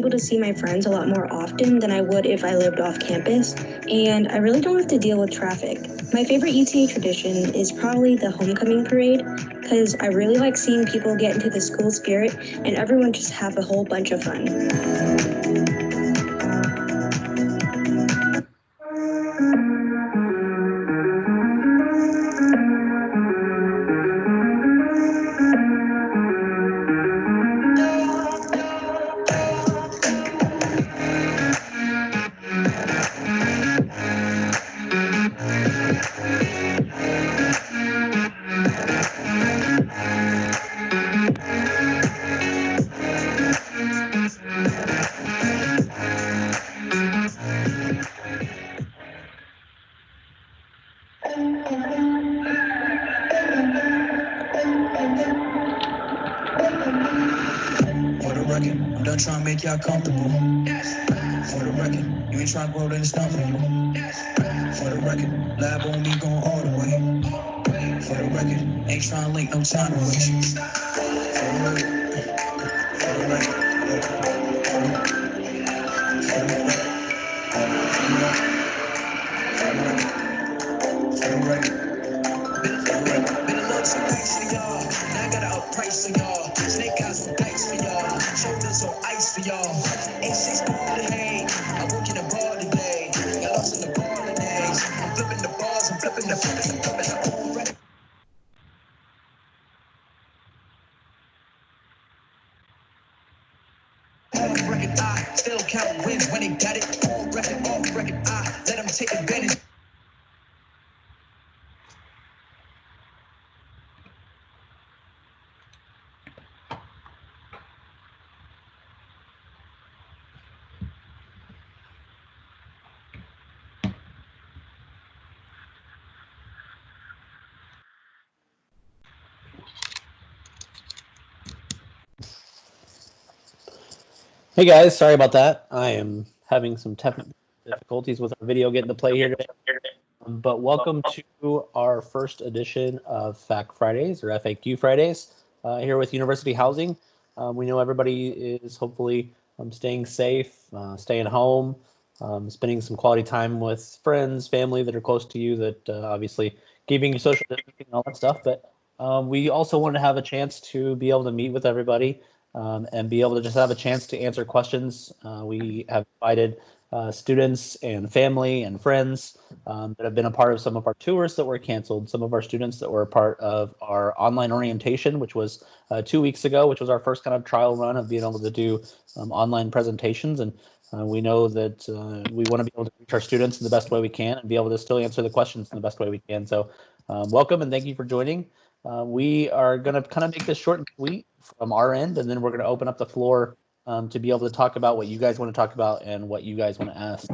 able to see my friends a lot more often than I would if I lived off campus, and I really don't have to deal with traffic. My favorite UTA tradition is probably the homecoming parade, because I really like seeing people get into the school spirit and everyone just have a whole bunch of fun. I'm trying to make y'all comfortable. For the record, you ain't trying to grow, then it's not for you. For the record, lab on me going all the way. For the record, ain't trying to link no time to waste. For the record, for the record, for the record, for the record, for the record. Been a little too nice for y'all. Now I gotta up price for y'all. Snake eyes on dice for y'all. Shoulders on ice for y'all. A6 ball today. I'm working the ball today. Got lost in the ball days. I'm flipping the balls. I'm flipping the already. Off record, I still count wins when they got it. Off record, I let them take advantage. Hey guys, sorry about that. I am having some technical difficulties with our video getting to play here today. But welcome to our first edition of FAQ Fridays or FAQ Fridays here with University Housing. We know everybody is hopefully staying safe, staying home, spending some quality time with friends, family that are close to you, that obviously keeping you social distancing and all that stuff. But we also want to have a chance to be able to meet with everybody and be able to just have a chance to answer questions. We have invited students and family and friends that have been a part of some of our tours that were canceled, some of our students that were a part of our online orientation, which was 2 weeks ago, which was our first kind of trial run of being able to do online presentations. And we know that we want to be able to reach our students in the best way we can and be able to still answer the questions in the best way we can. So welcome and thank you for joining. We are going to kind of make this short and sweet from our end, and then we're going to open up the floor to be able to talk about what you guys want to talk about and what you guys want to ask.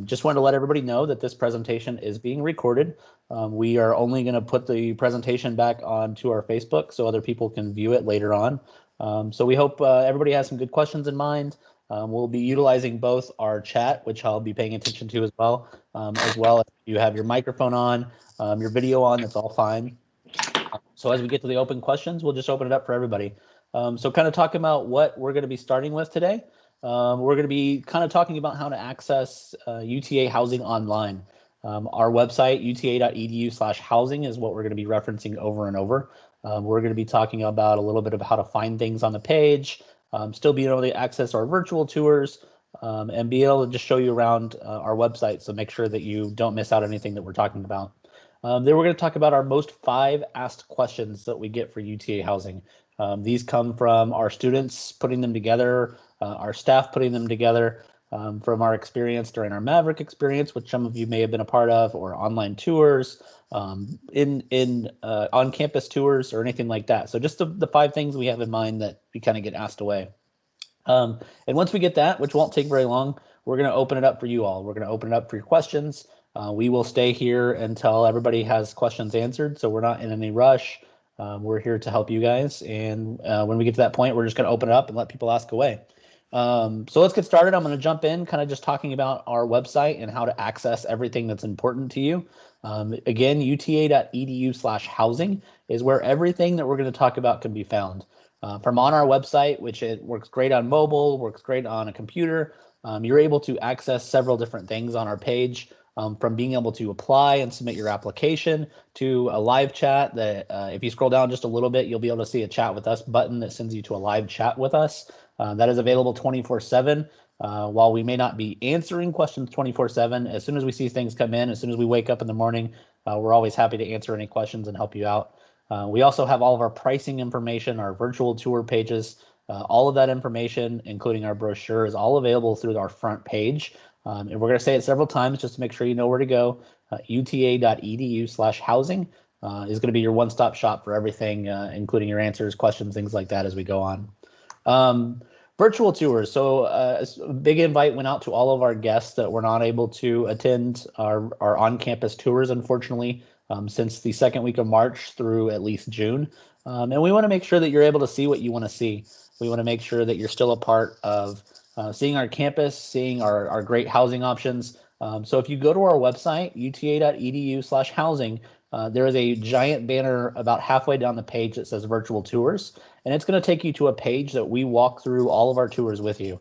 Just wanted to let everybody know that this presentation is being recorded. We are only going to put the presentation back onto our Facebook so other people can view it later on. So we hope everybody has some good questions in mind. We'll be utilizing both our chat, which I'll be paying attention to as well as you have your microphone on, your video on, that's all fine. So as we get to the open questions, we'll just open it up for everybody. So kind of talking about what we're going to be starting with today. We're going to be kind of talking about how to access UTA housing online. Our website, uta.edu/housing, is what we're going to be referencing over and over. We're going to be talking about a little bit of how to find things on the page, still being able to access our virtual tours, and be able to just show you around our website. So make sure that you don't miss out anything that we're talking about. Then we're going to talk about our most 5 asked questions that we get for UTA housing. These come from our students putting them together, our staff putting them together, from our experience during our Maverick experience, which some of you may have been a part of, or online tours, on-campus tours, or anything like that. So just the 5 things we have in mind that we kind of get asked away. And once we get that, which won't take very long, we're going to open it up for you all. We're going to open it up for your questions. We will stay here until everybody has questions answered, so we're not in any rush. We're here to help you guys, and when we get to that point, we're just going to open it up and let people ask away. So let's get started. I'm going to jump in kind of just talking about our website and how to access everything that's important to you. Again, uta.edu/housing is where everything that we're going to talk about can be found. From on our website, which it works great on mobile, works great on a computer, you're able to access several different things on our page, from being able to apply and submit your application to a live chat that if you scroll down just a little bit, you'll be able to see a chat with us button that sends you to a live chat with us. That is available 24/7. While we may not be answering questions 24/7, as soon as we see things come in, as soon as we wake up in the morning, we're always happy to answer any questions and help you out. We also have all of our pricing information, our virtual tour pages, all of that information, including our brochure, is all available through our front page. And we're going to say it several times just to make sure you know where to go. UTA.edu/housing is going to be your one-stop shop for everything, including your answers, questions, things like that as we go on. Virtual tours. So a big invite went out to all of our guests that were not able to attend our on-campus tours, unfortunately, since the second week of March through at least June. And we want to make sure that you're able to see what you want to see. We want to make sure that you're still a part of seeing our campus, seeing our great housing options. So if you go to our website, uta.edu/housing, there is a giant banner about halfway down the page that says virtual tours, and it's going to take you to a page that we walk through all of our tours with you.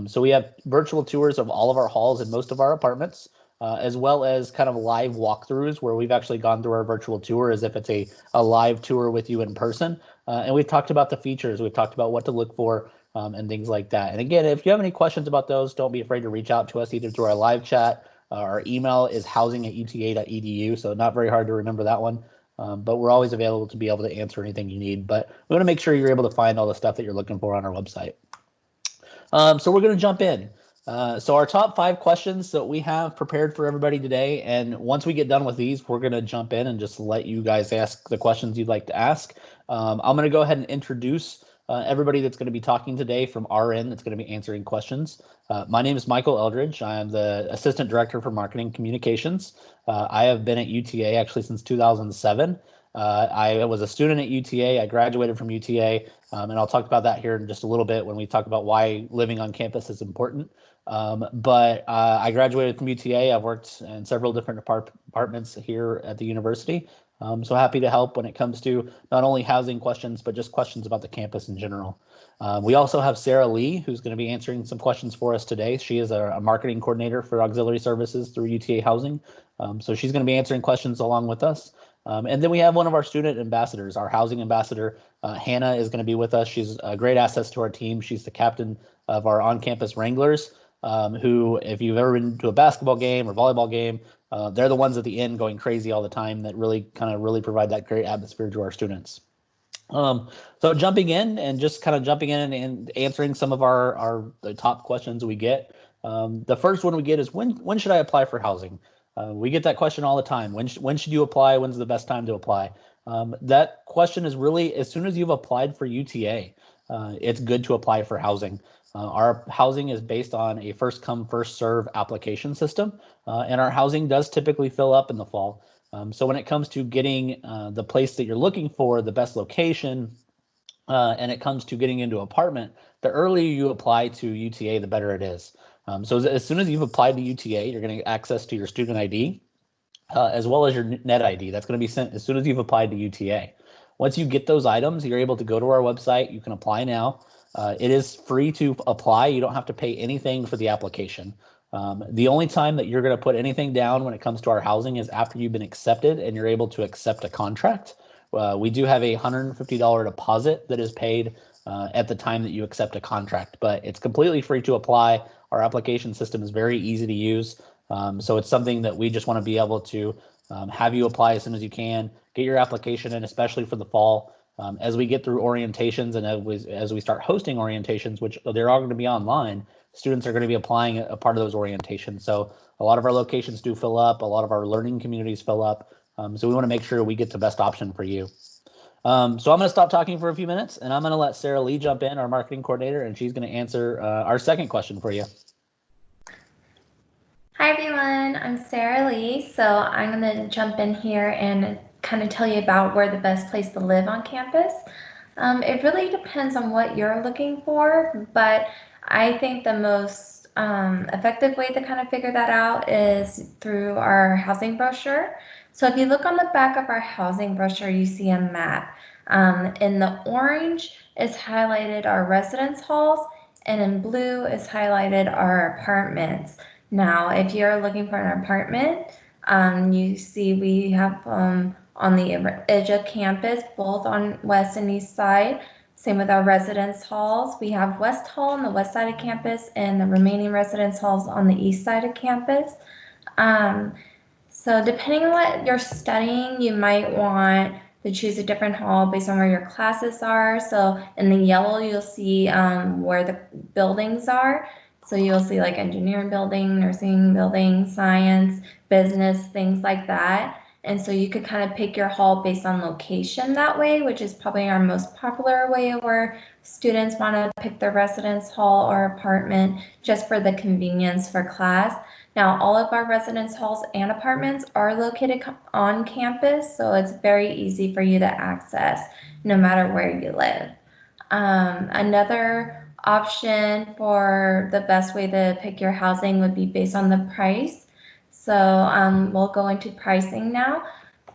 So we have virtual tours of all of our halls and most of our apartments, as well as kind of live walkthroughs where we've actually gone through our virtual tour as if it's a live tour with you in person. And we've talked about the features, we've talked about what to look for, and things like that. And again, if you have any questions about those, don't be afraid to reach out to us either through our live chat. Our email is housing@uta.edu, so not very hard to remember that one. But we're always available to be able to answer anything you need. But we want to make sure you're able to find all the stuff that you're looking for on our website. So we're going to jump in. So our top 5 questions that we have prepared for everybody today, and once we get done with these, we're going to jump in and just let you guys ask the questions you'd like to ask. I'm going to go ahead and introduce everybody that's going to be talking today from our end that's going to be answering questions. My name is Michael Eldridge. I am the Assistant Director for Marketing Communications. I have been at UTA actually since 2007. I was a student at UTA. I graduated from UTA, and I'll talk about that here in just a little bit when we talk about why living on campus is important. But I graduated from UTA. I've worked in several different departments here at the university. So happy to help when it comes to not only housing questions, but just questions about the campus in general. We also have Sarah Lee, who's going to be answering some questions for us today. She is a marketing coordinator for auxiliary services through UTA Housing. So she's going to be answering questions along with us. And then we have one of our student ambassadors, our housing ambassador, Hannah, is going to be with us. She's a great asset to our team. She's the captain of our on-campus Wranglers, who, if you've ever been to a basketball game or volleyball game, they're the ones at the end going crazy all the time that really provide that great atmosphere to our students. So jumping in and and answering some of the top questions we get. The first one we get is when should I apply for housing? We get that question all the time. When should you apply? When's the best time to apply? That question is really as soon as you've applied for UTA, it's good to apply for housing. Our housing is based on a first come, first serve application system, and our housing does typically fill up in the fall. So when it comes to getting the place that you're looking for, the best location, and it comes to getting into an apartment, the earlier you apply to UTA, the better it is. So as soon as you've applied to UTA, you're going to get access to your student ID, as well as your net ID. That's going to be sent as soon as you've applied to UTA. Once you get those items, you're able to go to our website. You can apply now. It is free to apply. You don't have to pay anything for the application. The only time that you're going to put anything down when it comes to our housing is after you've been accepted and you're able to accept a contract. We do have a $150 deposit that is paid at the time that you accept a contract, but it's completely free to apply. Our application system is very easy to use. So it's something that we just want to be able to have you apply as soon as you can, get your application in, especially for the fall. As we get through orientations and as we start hosting orientations, which they're all going to be online, students are going to be applying a part of those orientations. So a lot of our locations do fill up, a lot of our learning communities fill up. So we want to make sure we get the best option for you. So I'm going to stop talking for a few minutes and I'm going to let Sarah Lee jump in, our marketing coordinator, and she's going to answer our second question for you. Hi everyone, I'm Sarah Lee. So I'm going to jump in here and kind of tell you about where the best place to live on campus. It really depends on what you're looking for, but I think the most effective way to kind of figure that out is through our housing brochure. So if you look on the back of our housing brochure, you see a map. In the orange is highlighted our residence halls, and in blue is highlighted our apartments. Now, if you're looking for an apartment, you see we have on the edge of campus, both on west and east side. Same with our residence halls. We have West Hall on the west side of campus and the remaining residence halls on the east side of campus. So depending on what you're studying, you might want to choose a different hall based on where your classes are. So in the yellow, you'll see where the buildings are. So you'll see like engineering building, nursing building, science, business, things like that. And so you could kind of pick your hall based on location that way, which is probably our most popular way where students want to pick their residence hall or apartment just for the convenience for class. Now, all of our residence halls and apartments are located on campus, so it's very easy for you to access no matter where you live. Another option for the best way to pick your housing would be based on the price. So we'll go into pricing now,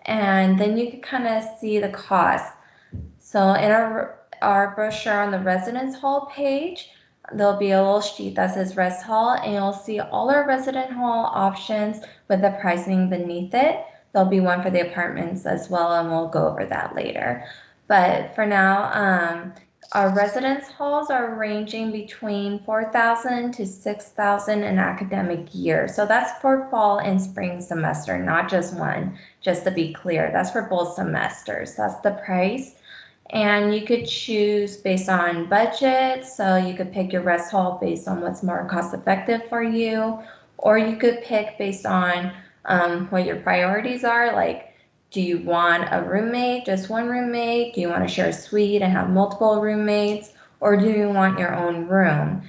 and then you can kind of see the cost. So in our brochure on the residence hall page, there'll be a little sheet that says Res Hall, and you'll see all our resident hall options with the pricing beneath it. There'll be one for the apartments as well, and we'll go over that later. But for now, our residence halls are ranging between $4,000 to $6,000 an academic year. So that's for fall and spring semester, not just one, just to be clear. That's for both semesters. That's the price. And you could choose based on budget. So you could pick your rest hall based on what's more cost effective for you, or you could pick based on what your priorities are. Like, do you want a roommate, just one roommate? Do you want to share a suite and have multiple roommates? Or do you want your own room?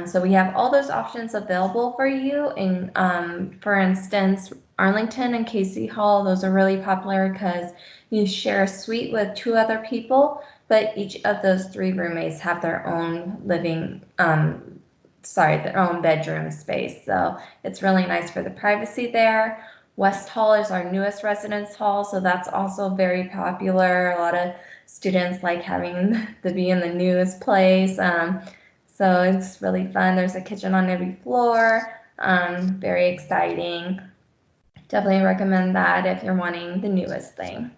So we have all those options available for you. And for instance, Arlington and Casey Hall, those are really popular because you share a suite with 2 other people, but each of those 3 roommates have their own their own bedroom space. So it's really nice for the privacy there. West Hall is our newest residence hall, so that's also very popular. A lot of students like having to be in the newest place. So it's really fun. There's a kitchen on every floor. Very exciting. Definitely recommend that if you're wanting the newest thing.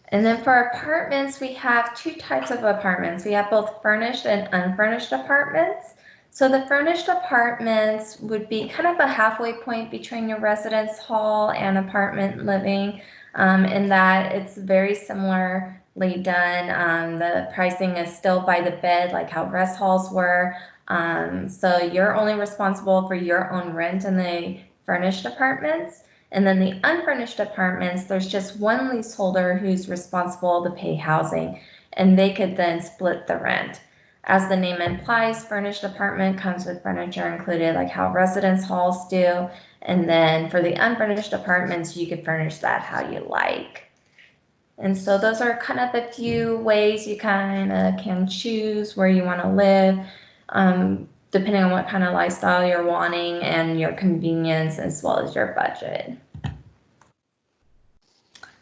And then for apartments, we have 2 types of apartments. We have both furnished and unfurnished apartments. So the furnished apartments would be kind of a halfway point between your residence hall and apartment living, in that it's very similarly done. The pricing is still by the bed, like how rest halls were. So you're only responsible for your own rent in the furnished apartments. And then the unfurnished apartments, there's just one leaseholder who's responsible to pay housing, and they could then split the rent. As the name implies, furnished apartment comes with furniture included, like how residence halls do. And then for the unfurnished apartments, you could furnish that how you like. And so those are kind of the few ways you kind of can choose where you want to live, depending on what kind of lifestyle you're wanting and your convenience as well as your budget.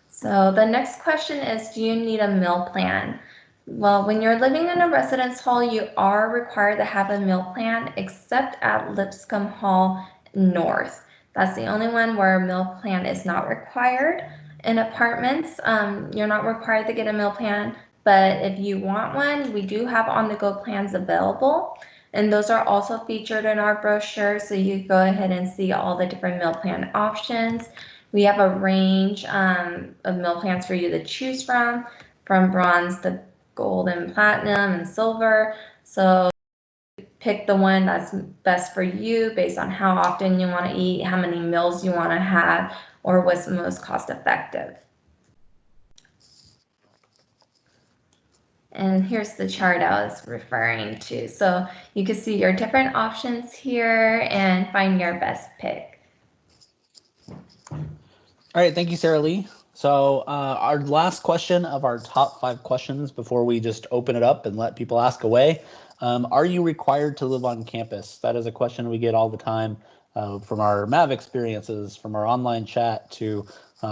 So the next question is, do you need a meal plan? Well, when you're living in a residence hall, you are required to have a meal plan, except at Lipscomb Hall North. That's the only one where a meal plan is not required. In apartments, you're not required to get a meal plan, but if you want one, we do have on-the-go plans available. And those are also featured in our brochure, so you go ahead and see all the different meal plan options. We have a range of meal plans for you to choose from bronze to gold and platinum and silver. So pick the one that's best for you based on how often you want to eat, how many meals you want to have, or what's most cost effective. And here's the chart I was referring to. So you can see your different options here and find your best pick. All right, thank you, Sarah Lee. So our last question of our top 5 questions before we just open it up and let people ask away. Are you required to live on campus? That is a question we get all the time from our MAV experiences, from our online chat to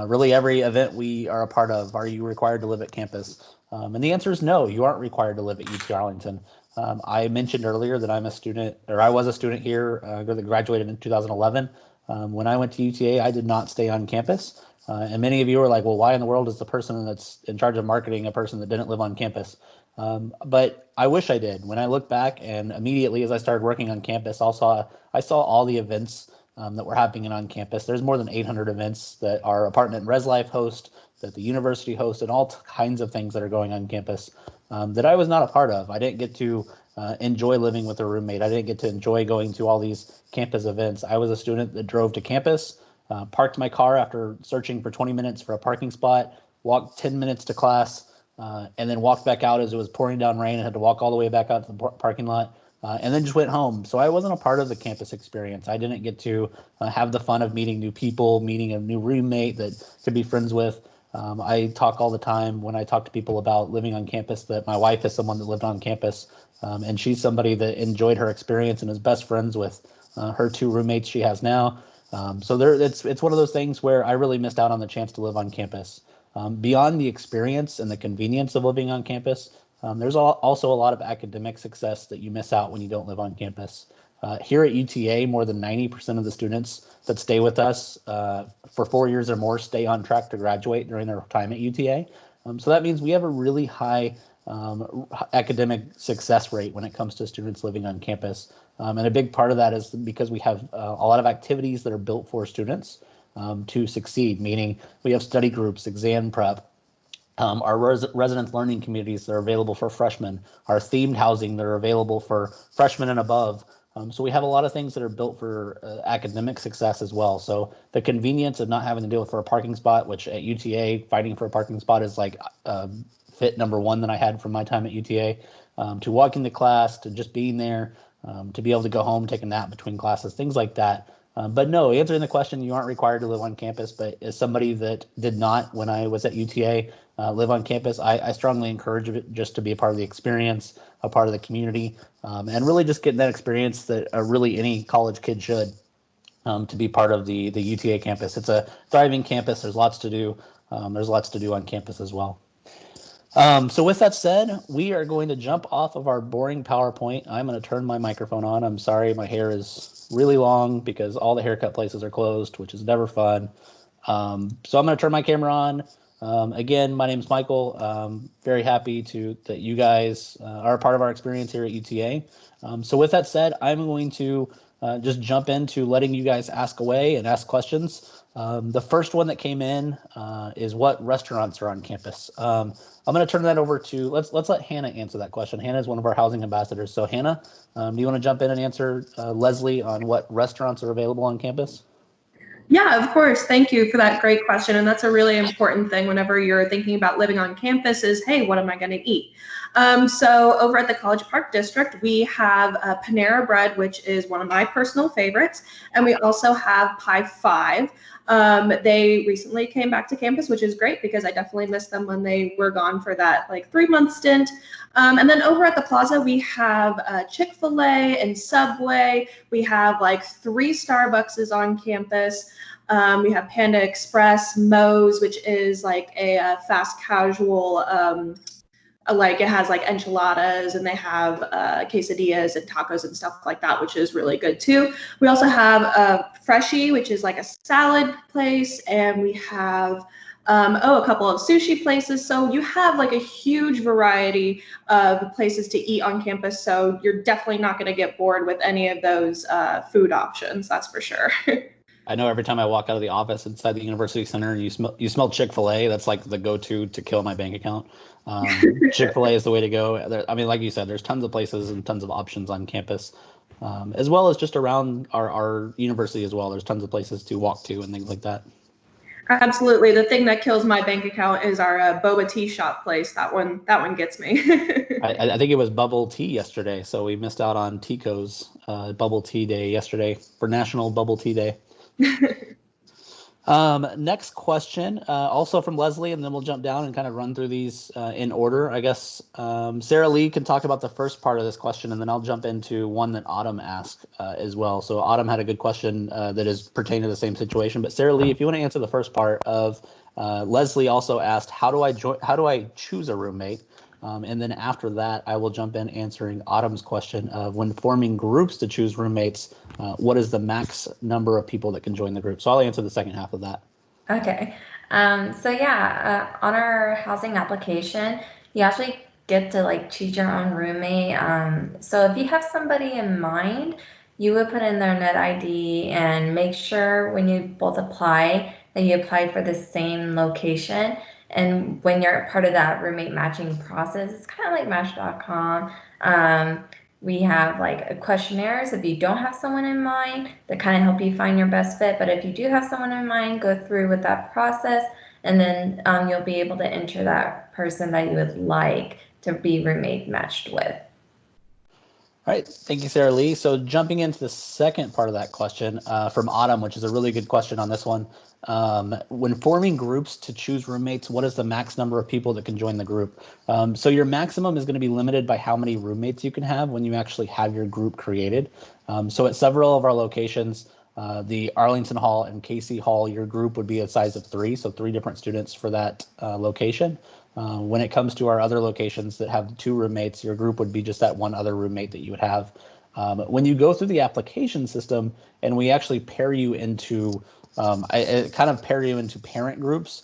really every event we are a part of. Are you required to live at campus? And the answer is no, you aren't required to live at UT Arlington. I mentioned earlier that I'm a student, or I was a student here that graduated in 2011. When I went to UTA, I did not stay on campus. And many of you are like, well, why in the world is the person that's in charge of marketing a person that didn't live on campus? But I wish I did. When I look back, and immediately as I started working on campus, I saw all the events that were happening on campus. There's more than 800 events that our apartment and Res Life host, that the university hosts, and all kinds of things that are going on campus that I was not a part of. I didn't get to enjoy living with a roommate. I didn't get to enjoy going to all these campus events. I was a student that drove to campus, parked my car after searching for 20 minutes for a parking spot, walked 10 minutes to class, and then walked back out as it was pouring down rain and had to walk all the way back out to the parking lot. And then just went home. So I wasn't a part of the campus experience. I didn't get to have the fun of meeting new people, meeting a new roommate that could be friends with. I talk all the time when I talk to people about living on campus that my wife is someone that lived on campus, and she's somebody that enjoyed her experience and is best friends with her two roommates she has now. So it's one of those things where I really missed out on the chance to live on campus. Beyond the experience and the convenience of living on campus, there's also a lot of academic success that you miss out when you don't live on campus. Here at UTA, more than 90% of the students that stay with us for 4 years or more stay on track to graduate during their time at UTA. So that means we have a really high academic success rate when it comes to students living on campus. And a big part of that is because we have a lot of activities that are built for students to succeed, meaning we have study groups, exam prep, our residence learning communities that are available for freshmen, our themed housing that are available for freshmen and above. So we have a lot of things that are built for academic success as well. So the convenience of not having to deal for a parking spot, which at UTA, fighting for a parking spot is like fit number one that I had from my time at UTA, to walking to class, to just being there, to be able to go home, take a nap between classes, things like that. But no, answering the question, you aren't required to live on campus, but as somebody that did not when I was at UTA live on campus, I strongly encourage it just to be a part of the experience, a part of the community, and really just getting that experience that really any college kid should to be part of the UTA campus. It's a thriving campus. There's lots to do. There's lots to do on campus as well. So with that said, we are going to jump off of our boring PowerPoint. I'm going to turn my microphone on. I'm sorry, my hair is really long because all the haircut places are closed, which is never fun. So I'm going to turn my camera on. Again, my name is Michael. Very happy that you guys are a part of our experience here at UTA. So with that said, I'm going to just jump into letting you guys ask away and ask questions. The first one that came in is what restaurants are on campus. I'm going to turn that over to, let's let Hannah answer that question. Hannah is one of our housing ambassadors. So Hannah, do you want to jump in and answer Leslie on what restaurants are available on campus? Yeah, of course. Thank you for that great question. And that's a really important thing whenever you're thinking about living on campus is, hey, what am I going to eat? So over at the College Park District, we have Panera Bread, which is one of my personal favorites. And we also have Pie 5. They recently came back to campus, which is great because I definitely missed them when they were gone for that 3-month stint. And then over at the plaza, we have Chick-fil-A and Subway. We have 3 Starbuckses on campus. We have Panda Express, Moe's, which is a fast casual, it has enchiladas, and they have quesadillas and tacos and stuff like that, which is really good too. We also have Freshie, which is a salad place, and we have a couple of sushi places. So you have a huge variety of places to eat on campus. So you're definitely not going to get bored with any of those food options. That's for sure. I know every time I walk out of the office inside the University Center and you smell Chick-fil-A, that's the go-to to kill my bank account. Chick-fil-A is the way to go. I mean, like you said, there's tons of places and tons of options on campus, as well as just around our university as well. There's tons of places to walk to and things like that. Absolutely. The thing that kills my bank account is our boba tea shop place. That one gets me. I think it was bubble tea yesterday, so we missed out on Tico's bubble tea day yesterday for National Bubble Tea Day. Next question, also from Leslie, and then we'll jump down and kind of run through these in order. I guess Sarah Lee can talk about the first part of this question, and then I'll jump into one that Autumn asked as well. So Autumn had a good question that is pertaining to the same situation. But Sarah Lee, if you want to answer the first part of Leslie also asked, how do I choose a roommate? And then after that, I will jump in answering Autumn's question of when forming groups to choose roommates, what is the max number of people that can join the group? So I'll answer the second half of that. Okay. So yeah, on our housing application, you actually get to like choose your own roommate. So if you have somebody in mind, you would put in their net ID and make sure when you both apply that you applied for the same location. And when you're part of that roommate matching process, it's kind of like Match.com. We have like a questionnaires if you don't have someone in mind that kind of help you find your best fit. But if you do have someone in mind, go through with that process, and then you'll be able to enter that person that you would like to be roommate matched with. All right, thank you, Sarah Lee. So jumping into the second part of that question from Autumn, which is a really good question on this one. When forming groups to choose roommates, what is the max number of people that can join the group? So your maximum is going to be limited by how many roommates you can have when you actually have your group created. So at several of our locations, the Arlington Hall and Casey Hall, your group would be a size of 3, so 3 different students for that location. When it comes to our other locations that have 2 roommates, your group would be just that one other roommate that you would have. When you go through the application system and we actually pair you into, pair you into parent groups,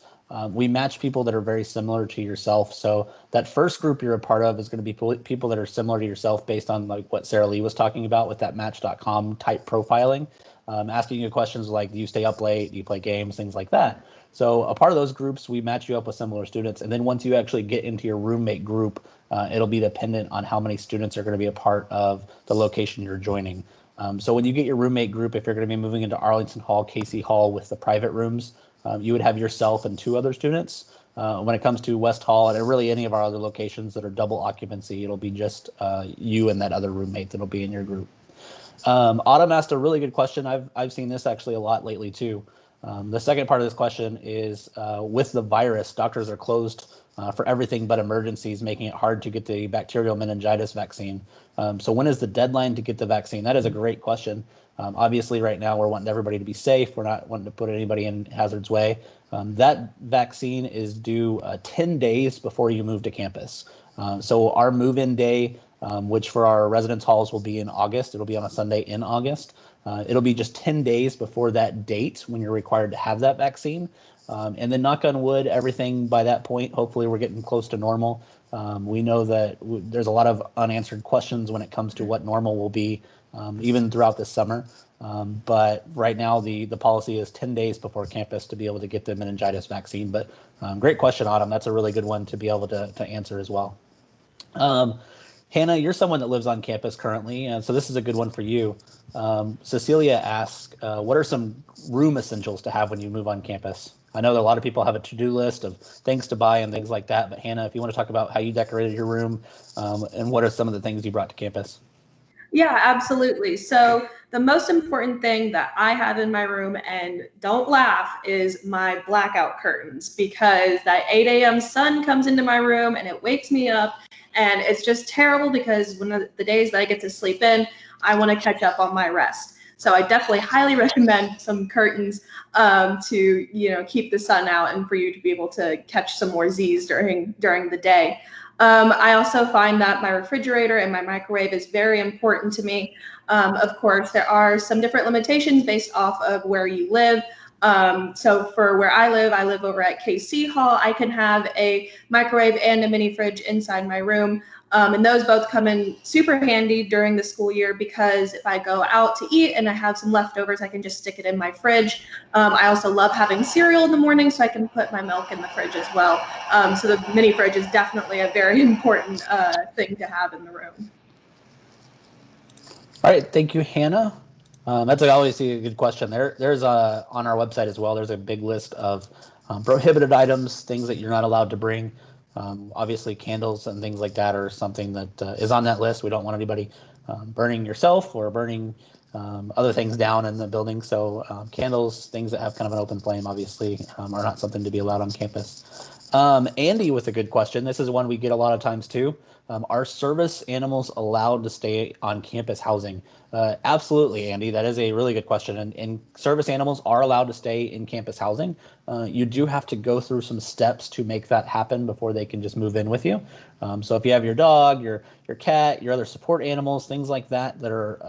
we match people that are very similar to yourself. So that first group you're a part of is going to be people that are similar to yourself based on like what Sarah Lee was talking about with that Match.com type profiling, asking you questions like, do you stay up late? Do you play games? Things like that. So a part of those groups, we match you up with similar students. And then once you actually get into your roommate group, it'll be dependent on how many students are going to be a part of the location you're joining. So when you get your roommate group, if you're going to be moving into Arlington Hall, Casey Hall with the private rooms, you would have yourself and 2 other students. When it comes to West Hall and really any of our other locations that are double occupancy, it'll be just you and that other roommate that'll be in your group. Autumn asked a really good question. I've seen this actually a lot lately too. The second part of this question is with the virus, doctors are closed for everything but emergencies, making it hard to get the bacterial meningitis vaccine. So when is the deadline to get the vaccine? That is a great question. Obviously, right now, we're wanting everybody to be safe. We're not wanting to put anybody in hazard's way. That vaccine is due 10 days before you move to campus. So our move-in day, which for our residence halls will be in August. It'll be on a Sunday in August. It'll be just 10 days before that date when you're required to have that vaccine. And then knock on wood, everything by that point, hopefully we're getting close to normal. We know that there's a lot of unanswered questions when it comes to what normal will be, even throughout this summer. But right now the policy is 10 days before campus to be able to get the meningitis vaccine. But great question, Autumn. That's a really good one to be able to answer as well. Hannah, you're someone that lives on campus currently, and so this is a good one for you. Cecilia asks, what are some room essentials to have when you move on campus? I know that a lot of people have a to-do list of things to buy and things like that, but Hannah, if you want to talk about how you decorated your room and what are some of the things you brought to campus? Yeah, absolutely. So the most important thing that I have in my room, and don't laugh, is my blackout curtains, because that 8 a.m. sun comes into my room and it wakes me up, and it's just terrible because when the days that I get to sleep in, I want to catch up on my rest. So I definitely highly recommend some curtains to keep the sun out and for you to be able to catch some more Z's during the day. I also find that my refrigerator and my microwave is very important to me. Of course, there are some different limitations based off of where you live. So for where I live over at KC Hall, I can have a microwave and a mini fridge inside my room. And those both come in super handy during the school year, because if I go out to eat and I have some leftovers, I can just stick it in my fridge. I also love having cereal in the morning, so I can put my milk in the fridge as well. So the mini fridge is definitely a very important thing to have in the room. All right, thank you, Hannah. That's obviously a good question. There's on our website as well, there's a big list of prohibited items, things that you're not allowed to bring. Obviously, candles and things like that are something that is on that list. We don't want anybody burning yourself or burning other things down in the building. So candles, things that have kind of an open flame, obviously, are not something to be allowed on campus. Andy with a good question. This is one we get a lot of times too. Are service animals allowed to stay on campus housing? Absolutely, Andy. That is a really good question. And service animals are allowed to stay in campus housing. You do have to go through some steps to make that happen before they can just move in with you. So if you have your dog, your cat, your other support animals, things like that that are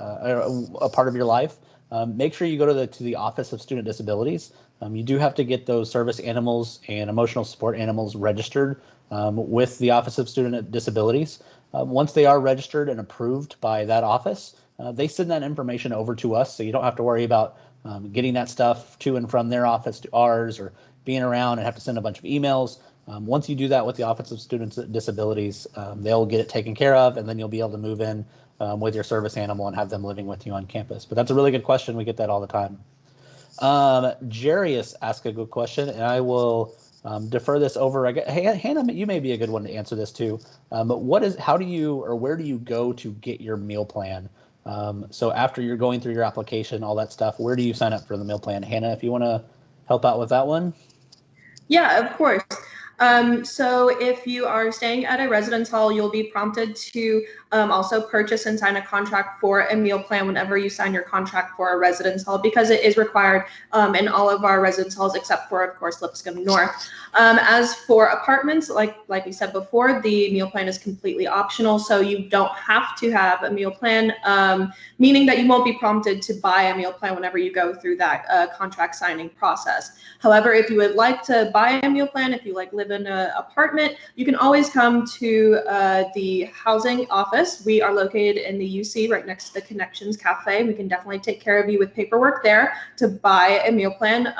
a part of your life, make sure you go to the Office of Student Disabilities. You do have to get those service animals and emotional support animals registered with the Office of Student Disabilities. Once they are registered and approved by that office, they send that information over to us, so you don't have to worry about getting that stuff to and from their office to ours or being around and have to send a bunch of emails. Once you do that with the Office of Student Disabilities, they'll get it taken care of, and then you'll be able to move in with your service animal and have them living with you on campus. But that's a really good question. We get that all the time. Jarius asked a good question, and I will defer this over. Hey, Hannah, you may be a good one to answer this too. But where do you go to get your meal plan? So after you're going through your application, all that stuff, where do you sign up for the meal plan? Hannah, if you want to help out with that one. Yeah, of course. So if you are staying at a residence hall, you'll be prompted to also purchase and sign a contract for a meal plan whenever you sign your contract for a residence hall, because it is required in all of our residence halls except for, of course, Lipscomb North. As for apartments, like we said before, the meal plan is completely optional, so you don't have to have a meal plan, meaning that you won't be prompted to buy a meal plan whenever you go through that contract signing process. However, if you would like to buy a meal plan, if you live in an apartment, you can always come to the housing office. We are located in the UC right next to the Connections Cafe. We can definitely take care of you with paperwork there to buy a meal plan,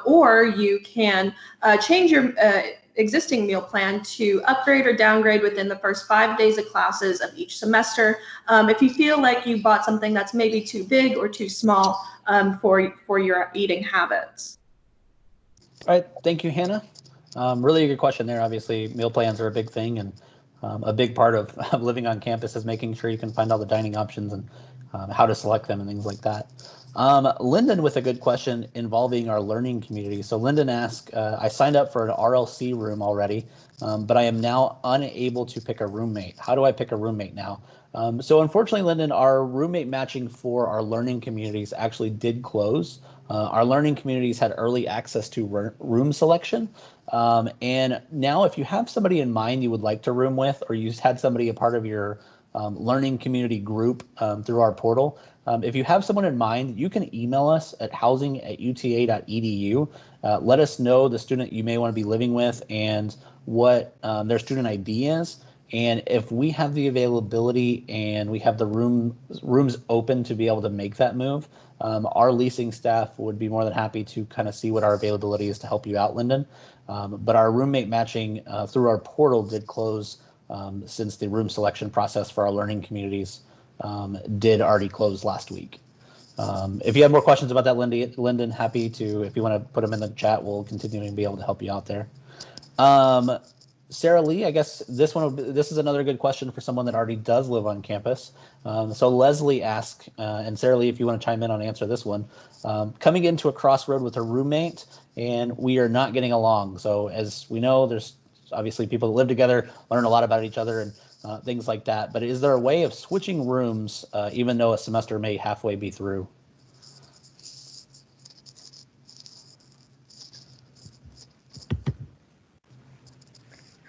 or you can change your existing meal plan to upgrade or downgrade within the first 5 days of classes of each semester. If you feel like you bought something that's maybe too big or too small for your eating habits. All right, thank you, Hannah. Really a good question there. Obviously, meal plans are a big thing, and a big part of living on campus is making sure you can find all the dining options and how to select them and things like that. Lyndon with a good question involving our learning community. So Lyndon asked, I signed up for an RLC room already, but I am now unable to pick a roommate. How do I pick a roommate now? So unfortunately, Lyndon, our roommate matching for our learning communities actually did close. Our learning communities had early access to room selection. And now if you have somebody in mind you would like to room with, or you had somebody a part of your learning community group through our portal, if you have someone in mind, you can email us at housing@uta.edu. Let us know the student you may want to be living with and what their student ID is. And if we have the availability and we have the rooms open to be able to make that move, our leasing staff would be more than happy to kind of see what our availability is to help you out, Lyndon. But our roommate matching through our portal did close since the room selection process for our learning communities did already close last week. If you have more questions about that, Lyndon, happy to, if you want to put them in the chat, we'll continue to be able to help you out there. Sarah Lee, I guess this is another good question for someone that already does live on campus. So Leslie asked, and Sarah Lee, if you want to chime in on answer this one, coming into a crossroad with a roommate and we are not getting along. So as we know, there's obviously people that live together, learn a lot about each other and things like that. But is there a way of switching rooms even though a semester may halfway be through?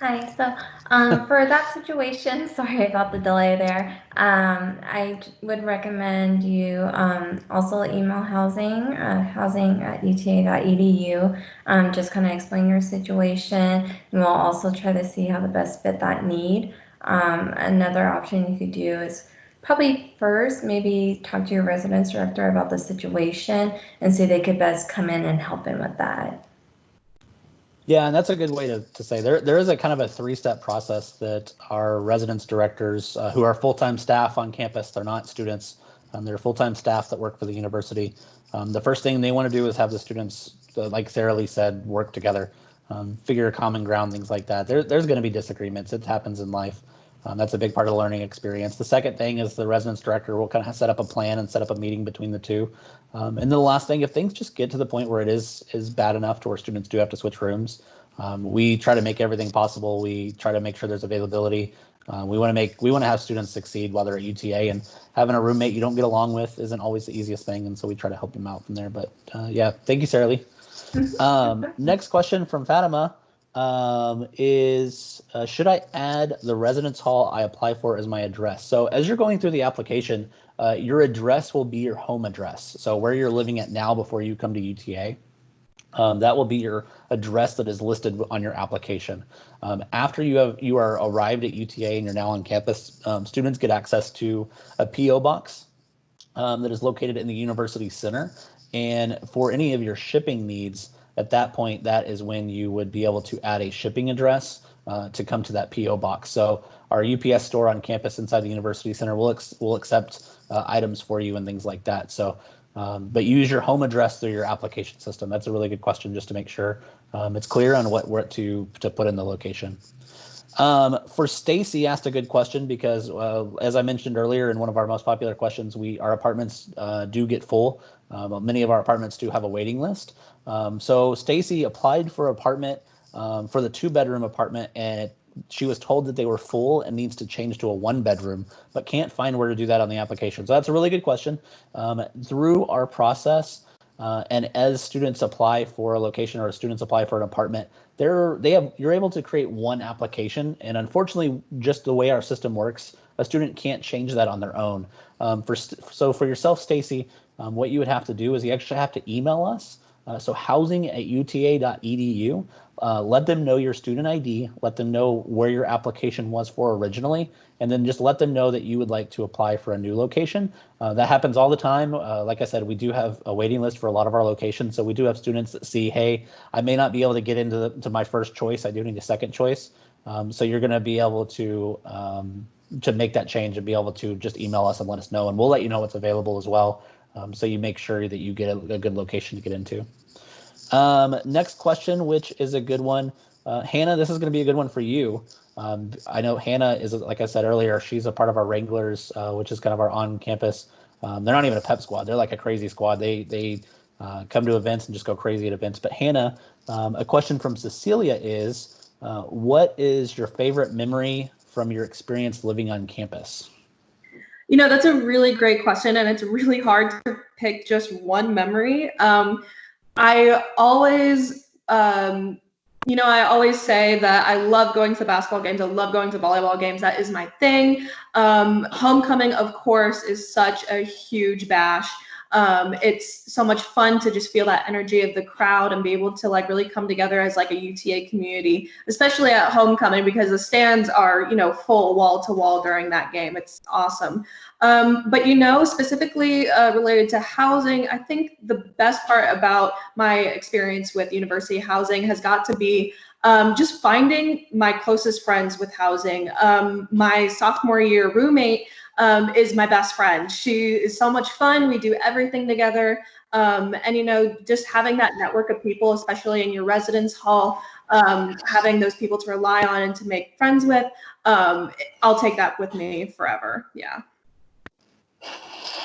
Hi, so for that situation, sorry about the delay there. I would recommend you also email housing@uta.edu, just kind of explain your situation, and we'll also try to see how to best fit that need. Another option you could do is probably first maybe talk to your residence director about the situation and see if they could best come in and help in with that. Yeah, and that's a good way to say there is a kind of a three-step process that our residence directors who are full-time staff on campus, they're not students, they're full-time staff that work for the university. The first thing they want to do is have the students, like Sarah Lee said, work together, figure a common ground, things like that. There's going to be disagreements. It happens in life. That's a big part of the learning experience. The second thing is the residence director will kind of set up a plan and set up a meeting between the two. And then the last thing, if things just get to the point where it is bad enough to where students do have to switch rooms, we try to make everything possible. We try to make sure there's availability. We want to have students succeed while they're at UTA, and having a roommate you don't get along with isn't always the easiest thing. And so we try to help them out from there. But yeah, thank you, Sarah Lee. Next question from Fatima is, should I add the residence hall I apply for as my address? So as you're going through the application, your address will be your home address. So where you're living at now before you come to UTA. That will be your address that is listed on your application. After you are arrived at UTA and you're now on campus, students get access to a PO box that is located in the university center. And for any of your shipping needs, at that point, that is when you would be able to add a shipping address to come to that PO box. So our UPS store on campus inside the university center will accept items for you and things like that. So. But use your home address through your application system. That's a really good question, just to make sure it's clear on where to put in the location. For Stacy asked a good question because, as I mentioned earlier in one of our most popular questions, our apartments do get full. Many of our apartments do have a waiting list. So Stacy applied for an apartment for the 2-bedroom apartment, and she was told that they were full and needs to change to a 1-bedroom, but can't find where to do that on the application. So that's a really good question. Through our process, and as students apply for a location or students apply for an apartment, you're able to create one application. And unfortunately, just the way our system works, a student can't change that on their own. So for yourself, Stacy, what you would have to do is you actually have to email us. So housing@uta.edu. Let them know your student ID, let them know where your application was for originally, and then just let them know that you would like to apply for a new location. That happens all the time. Like I said, we do have a waiting list for a lot of our locations. So we do have students that see, hey, I may not be able to get into my first choice. I do need a second choice. So you're going to be able to make that change and be able to just email us and let us know. And we'll let you know what's available as well. So you make sure that you get a good location to get into. Next question, which is a good one. Hannah, this is going to be a good one for you. I know Hannah is, like I said earlier, she's a part of our Wranglers, which is kind of our on-campus. They're not even a pep squad. They're like a crazy squad. They come to events and just go crazy at events. But Hannah, a question from Cecilia is, what is your favorite memory from your experience living on campus? You know, that's a really great question, and it's really hard to pick just one memory. I always say that I love going to basketball games. I love going to volleyball games. That is my thing. Homecoming, of course, is such a huge bash. It's so much fun to just feel that energy of the crowd and be able to like really come together as like a UTA community, especially at homecoming, because the stands are, full wall to wall during that game. It's awesome. But specifically related to housing, I think the best part about my experience with university housing has got to be just finding my closest friends with housing. My sophomore year roommate is my best friend. She is so much fun. We do everything together. And, just having that network of people, especially in your residence hall, having those people to rely on and to make friends with, I'll take that with me forever. Yeah.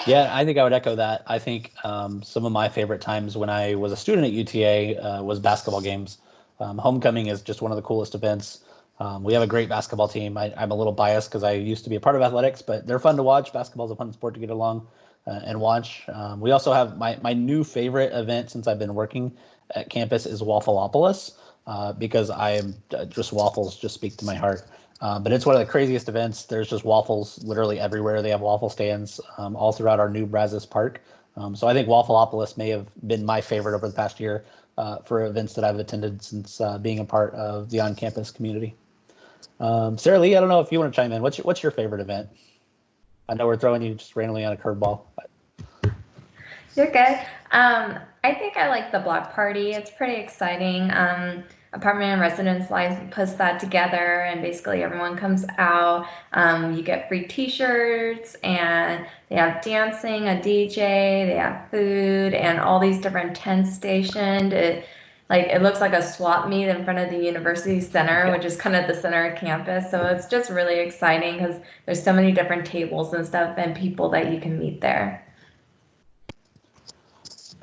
Yeah, I think I would echo that. I think some of my favorite times when I was a student at UTA was basketball games. Homecoming is just one of the coolest events. We have a great basketball team. I'm a little biased because I used to be a part of athletics, but they're fun to watch. Basketball is a fun sport to get along and watch. We also have my new favorite event since I've been working at campus is Waffleopolis because just waffles just speak to my heart. But it's one of the craziest events. There's just waffles literally everywhere. They have waffle stands all throughout our new Brazos Park. So I think Waffleopolis may have been my favorite over the past year for events that I've attended since being a part of the on-campus community. Sarah Lee, I don't know if you want to chime in. What's your favorite event? I know we're throwing you just randomly on a curveball. You're good. I think I like the block party. It's pretty exciting. Apartment and Residence Life puts that together, and basically everyone comes out. You get free t-shirts, and they have dancing, a DJ, they have food, and all these different tents stationed. like it looks like a swap meet in front of the university center, which is kind of the center of campus. So it's just really exciting because there's so many different tables and stuff and people that you can meet there.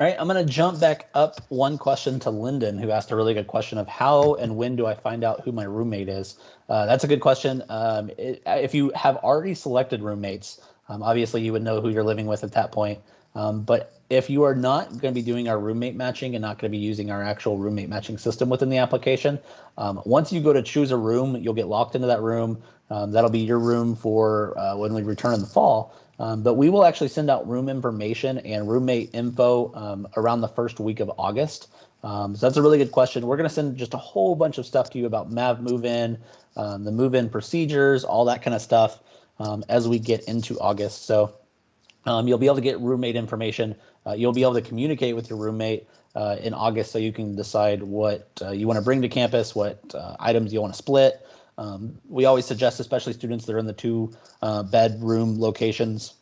All right, I'm going to jump back up one question to Lyndon, who asked a really good question of how and when do I find out who my roommate is? That's a good question. If you have already selected roommates, obviously you would know who you're living with at that point. But if you are not going to be doing our roommate matching and not going to be using our actual roommate matching system within the application, once you go to choose a room, you'll get locked into that room. That'll be your room for when we return in the fall. But we will actually send out room information and roommate info around the first week of August. So that's a really good question. We're going to send just a whole bunch of stuff to you about MAV move-in, the move-in procedures, all that kind of stuff as we get into August. So you'll be able to get roommate information. You'll be able to communicate with your roommate in August so you can decide what you want to bring to campus, what items you want to split. We always suggest, especially students that are in the two bedroom locations,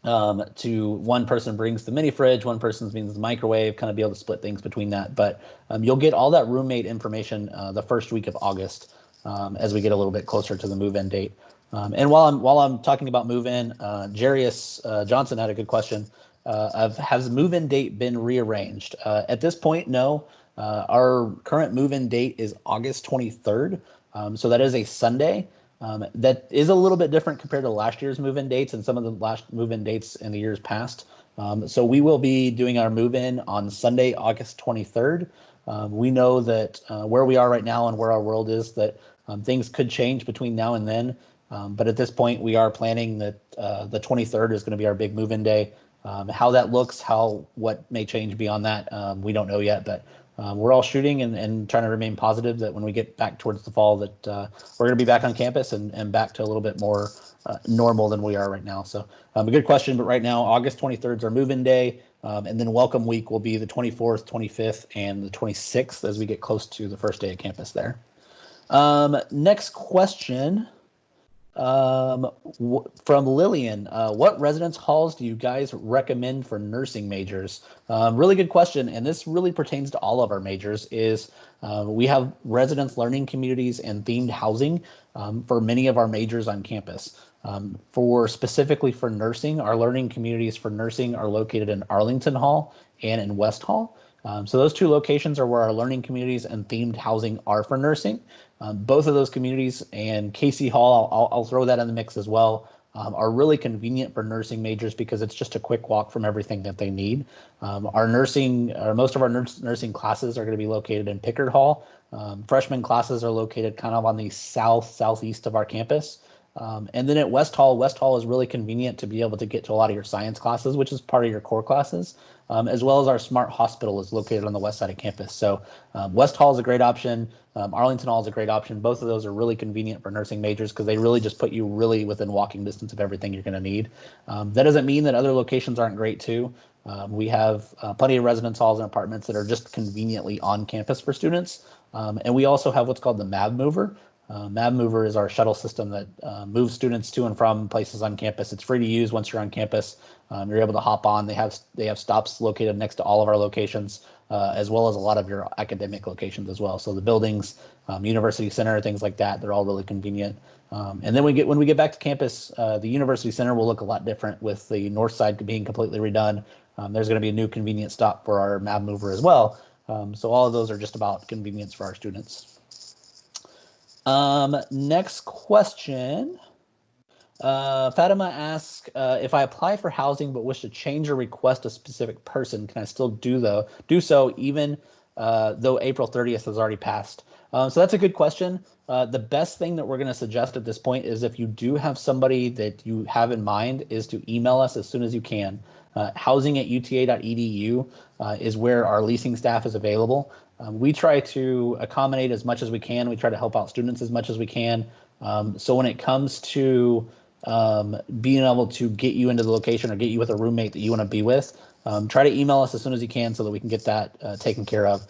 to one person brings the mini fridge, one person brings the microwave, kind of be able to split things between that. But you'll get all that roommate information the first week of August as we get a little bit closer to the move-in date. And while I'm talking about move-in, Jarius Johnson had a good question of has the move-in date been rearranged? At this point, no. Our current move-in date is August 23rd. So that is a Sunday. That is a little bit different compared to last year's move-in dates and some of the last move-in dates in the years past. So we will be doing our move-in on Sunday, August 23rd. We know that where we are right now and where our world is, that things could change between now and then. But at this point, we are planning that the 23rd is going to be our big move-in day. How that looks, what may change beyond that, we don't know yet. But we're all shooting and trying to remain positive that when we get back towards the fall that we're going to be back on campus and back to a little bit more normal than we are right now. So a good question, but right now August 23rd is our move-in day, and then welcome week will be the 24th, 25th, and the 26th as we get close to the first day of campus there. Next question from Lillian. What residence halls do you guys recommend for nursing majors? Really good question, and this really pertains to all of our majors. We have residence learning communities and themed housing for many of our majors on campus. Specifically for nursing, our learning communities for nursing are located in Arlington Hall and in West Hall. So those two locations are where our learning communities and themed housing are for nursing. Both of those communities and Casey Hall, I'll throw that in the mix as well, are really convenient for nursing majors because it's just a quick walk from everything that they need. Most of our nursing classes are going to be located in Pickard Hall. Freshman classes are located kind of on the southeast of our campus. And then at West Hall is really convenient to be able to get to a lot of your science classes, which is part of your core classes, as well as our smart hospital is located on the west side of campus. So West Hall is a great option. Arlington Hall is a great option. Both of those are really convenient for nursing majors because they really just put you really within walking distance of everything you're going to need. That doesn't mean that other locations aren't great too. We have plenty of residence halls and apartments that are just conveniently on campus for students. And we also have what's called the MAV Mover. MAV Mover is our shuttle system that moves students to and from places on campus. It's free to use once you're on campus. You're able to hop on. They have stops located next to all of our locations, as well as a lot of your academic locations as well. So the buildings, University Center, things like that, they're all really convenient. And then when we get back to campus, the University Center will look a lot different with the north side being completely redone. There's going to be a new convenient stop for our MAV Mover as well. So all of those are just about convenience for our students. Next question. Fatima asks, if I apply for housing but wish to change or request a specific person, can I still do so even though April 30th has already passed? So that's a good question. The best thing that we're going to suggest at this point is if you do have somebody that you have in mind is to email us as soon as you can. Housing@uta.edu is where our leasing staff is available. We try to accommodate as much as we can. We try to help out students as much as we can. So when it comes to being able to get you into the location or get you with a roommate that you want to be with, try to email us as soon as you can so that we can get that taken care of.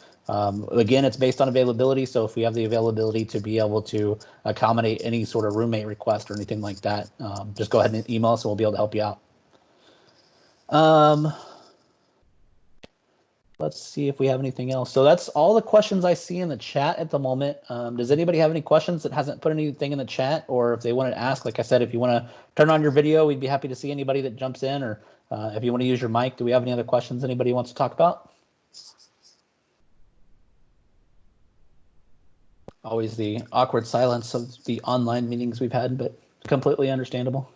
Again, it's based on availability. So if we have the availability to be able to accommodate any sort of roommate request or anything like that, just go ahead and email us and we'll be able to help you out. Let's see if we have anything else. So that's all the questions I see in the chat at the moment. Does anybody have any questions that hasn't put anything in the chat, or if they wanted to ask? Like I said, if you want to turn on your video, we'd be happy to see anybody that jumps in, or if you want to use your mic. Do we have any other questions anybody wants to talk about? Always the awkward silence of the online meetings we've had, but completely understandable.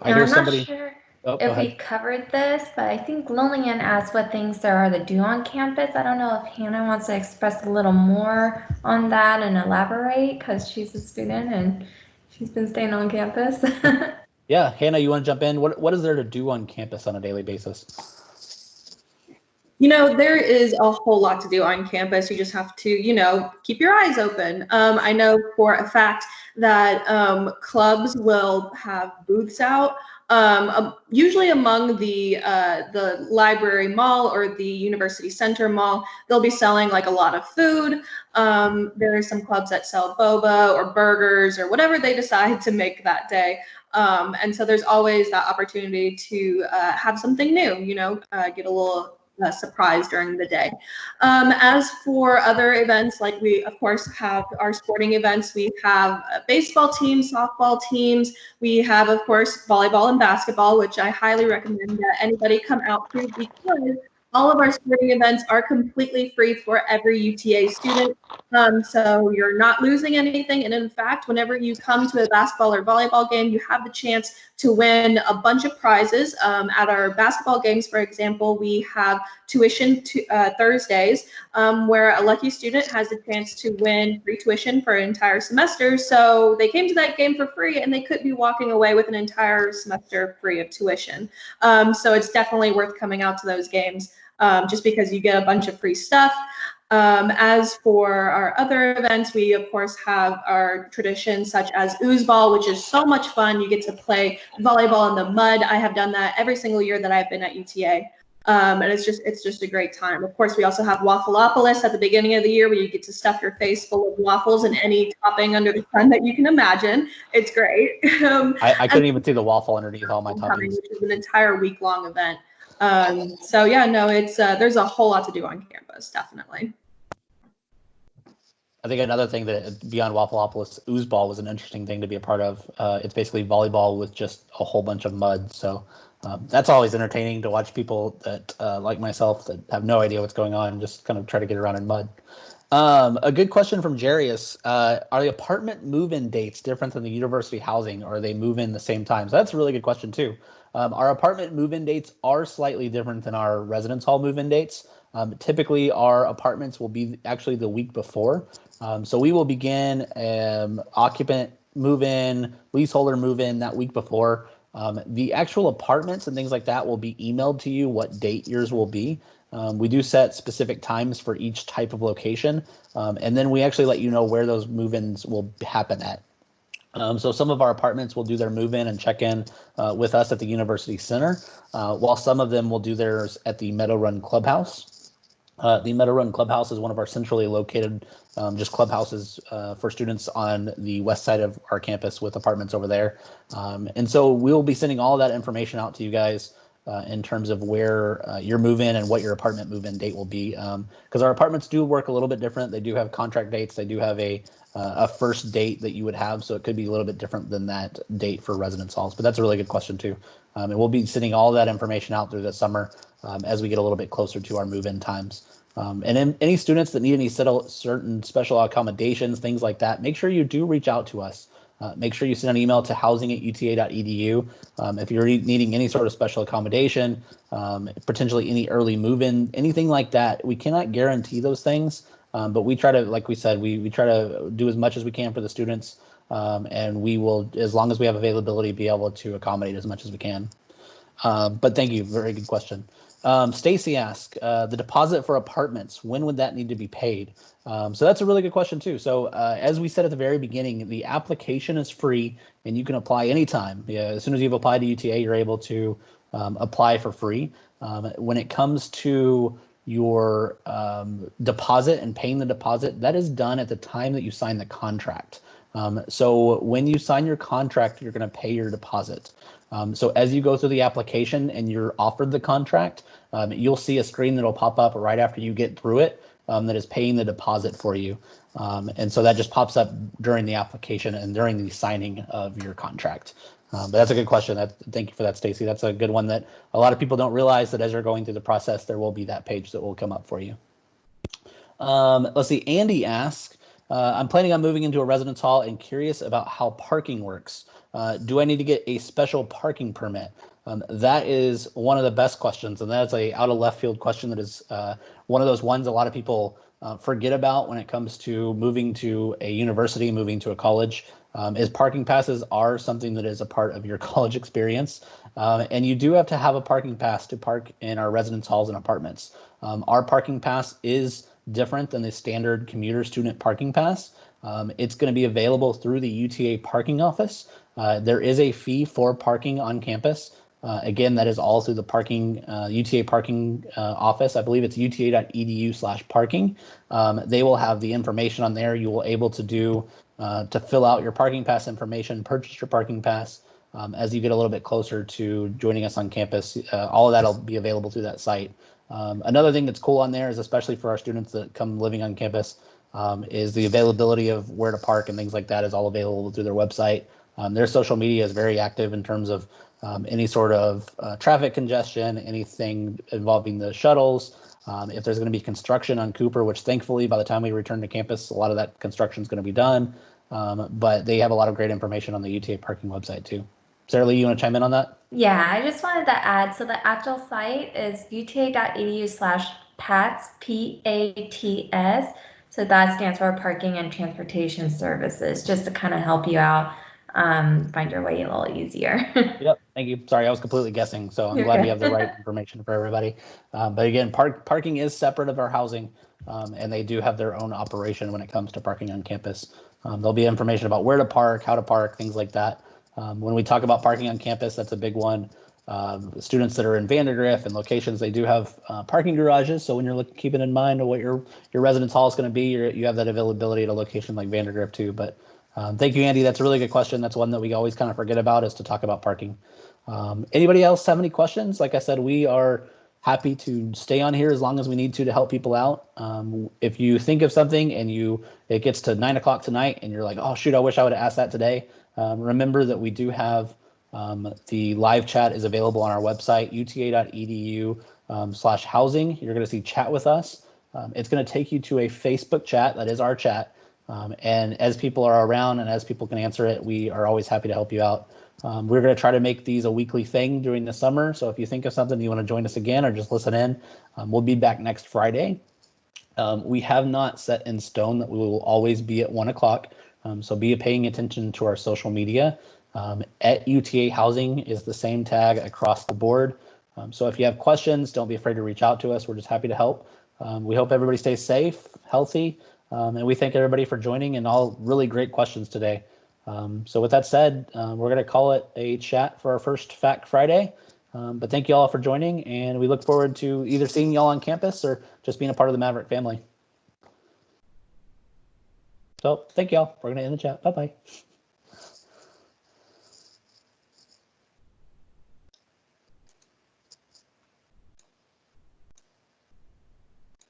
I hear somebody. I'm not sure Oh, if we covered this, but I think Lillian asked what things there are to do on campus. I don't know if Hannah wants to express a little more on that and elaborate, because she's a student and she's been staying on campus. Yeah, Hannah, you want to jump in? What is there to do on campus on a daily basis? You know, there is a whole lot to do on campus. You just have to, you know, keep your eyes open. I know for a fact that clubs will have booths out, usually among the library mall or the university center mall. They'll be selling like a lot of food. There are some clubs that sell boba or burgers or whatever they decide to make that day. And so there's always that opportunity to have something new, you know, get a little surprise during the day. As for other events, like we of course have our sporting events, we have baseball teams, softball teams, we have of course volleyball and basketball, which I highly recommend that anybody come out to, because all of our sporting events are completely free for every UTA student. So you're not losing anything. And in fact, whenever you come to a basketball or volleyball game, you have the chance to win a bunch of prizes. At our basketball games, for example, we have tuition Thursdays, where a lucky student has a chance to win free tuition for an entire semester. So they came to that game for free, and they could be walking away with an entire semester free of tuition. So it's definitely worth coming out to those games, just because you get a bunch of free stuff. As for our other events, we of course have our traditions such as oozball, which is so much fun. You get to play volleyball in the mud. I have done that every single year that I've been at UTA. And it's just a great time. Of course, we also have Waffleopolis at the beginning of the year, where you get to stuff your face full of waffles and any topping under the sun that you can imagine. It's great. I couldn't even see the waffle underneath all my toppings. Which is an entire week-long event. So yeah, no, it's there's a whole lot to do on campus, definitely. I think another thing that beyond Waffleopolis, oozball was an interesting thing to be a part of. It's basically volleyball with just a whole bunch of mud. So that's always entertaining to watch people that like myself that have no idea what's going on, just kind of try to get around in mud. A good question from Jarius. Are the apartment move-in dates different than the university housing, or are they move in the same time? So that's a really good question too. Our apartment move-in dates are slightly different than our residence hall move-in dates. Typically, our apartments will be actually the week before. So we will begin occupant move-in, leaseholder move-in that week before. The actual apartments and things like that will be emailed to you what date yours will be. We do set specific times for each type of location, and then we actually let you know where those move-ins will happen at. So some of our apartments will do their move-in and check-in with us at the University Center, while some of them will do theirs at the Meadow Run Clubhouse. The Meadow Run Clubhouse is one of our centrally located just clubhouses for students on the west side of our campus with apartments over there. And so we'll be sending all that information out to you guys in terms of where your move-in and what your apartment move-in date will be. Because our apartments do work a little bit different. They do have contract dates. They do have a first date that you would have. So it could be a little bit different than that date for residence halls. But that's a really good question too. And we'll be sending all that information out through the summer as we get a little bit closer to our move-in times. And any students that need any certain special accommodations, things like that, make sure you do reach out to us. Make sure you send an email to housing@uta.edu. If you're needing any sort of special accommodation, potentially any early move-in, anything like that. We cannot guarantee those things, but we try to, like we said, we try to do as much as we can for the students, and we will, as long as we have availability, be able to accommodate as much as we can. But thank you, very good question. Stacy asked, the deposit for apartments, when would that need to be paid? So that's a really good question too. So as we said at the very beginning, the application is free and you can apply anytime. Yeah, as soon as you've applied to UTA, you're able to apply for free. When it comes to your deposit and paying the deposit, that is done at the time that you sign the contract. So when you sign your contract, you're going to pay your deposit. So as you go through the application and you're offered the contract, you'll see a screen that'll pop up right after you get through it that is paying the deposit for you. And so that just pops up during the application and during the signing of your contract. But that's a good question. Thank you for that, Stacy. That's a good one that a lot of people don't realize, that as you're going through the process, there will be that page that will come up for you. Let's see. Andy asks, I'm planning on moving into a residence hall and curious about how parking works. Do I need to get a special parking permit? That is one of the best questions, and that's a out of left field question that is one of those ones a lot of people forget about when it comes to moving to a university, moving to a college. Is parking passes are something that is a part of your college experience, and you do have to have a parking pass to park in our residence halls and apartments. Our parking pass is different than the standard commuter student parking pass. It's going to be available through the UTA parking office. There is a fee for parking on campus. Again, that is all through the parking UTA parking office. I believe it's uta.edu/parking. They will have the information on there. You will able to do to fill out your parking pass information, purchase your parking pass. As you get a little bit closer to joining us on campus, all of that will be available through that site. Another thing that's cool on there is, especially for our students that come living on campus, is the availability of where to park and things like that is all available through their website. Their social media is very active in terms of any sort of traffic congestion, anything involving the shuttles. If there's going to be construction on Cooper, which thankfully by the time we return to campus, a lot of that construction is going to be done. But they have a lot of great information on the UTA parking website too. Sarah Lee, you want to chime in on that? Yeah, I just wanted to add, so the actual site is uta.edu/PATS, PATS. So that stands for Parking and Transportation Services, just to kind of help you out, find your way a little easier. Yep, thank you. Sorry, I was completely guessing, so I'm You're glad good. we have the right information for everybody. But again, parking is separate of our housing, and they do have their own operation when it comes to parking on campus. There'll be information about where to park, how to park, things like that. When we talk about parking on campus, that's a big one. Students that are in Vandergrift and locations, they do have parking garages. So when you're keeping in mind what your residence hall is going to be, you have that availability at a location like Vandergrift too. But thank you, Andy. That's a really good question. That's one that we always kind of forget about, is to talk about parking. Anybody else have any questions? Like I said, we are happy to stay on here as long as we need to help people out. If you think of something and it gets to 9 o'clock tonight and you're like, oh shoot, I wish I would have asked that today. Remember that we do have the live chat is available on our website, uta.edu/housing. You're going to see chat with us. It's going to take you to a Facebook chat. That is our chat. And as people are around and as people can answer it, we are always happy to help you out. We're going to try to make these a weekly thing during the summer. So if you think of something you want to join us again or just listen in, we'll be back next Friday. We have not set in stone that we will always be at 1 o'clock. So be paying attention to our social media. At UTA Housing is the same tag across the board. So if you have questions, don't be afraid to reach out to us. We're just happy to help. We hope everybody stays safe, healthy, and we thank everybody for joining and all really great questions today. So with that said, we're going to call it a chat for our first FAQ Friday. But thank you all for joining, and we look forward to either seeing y'all on campus or just being a part of the Maverick family. So thank y'all. We're going to end the chat. Bye-bye.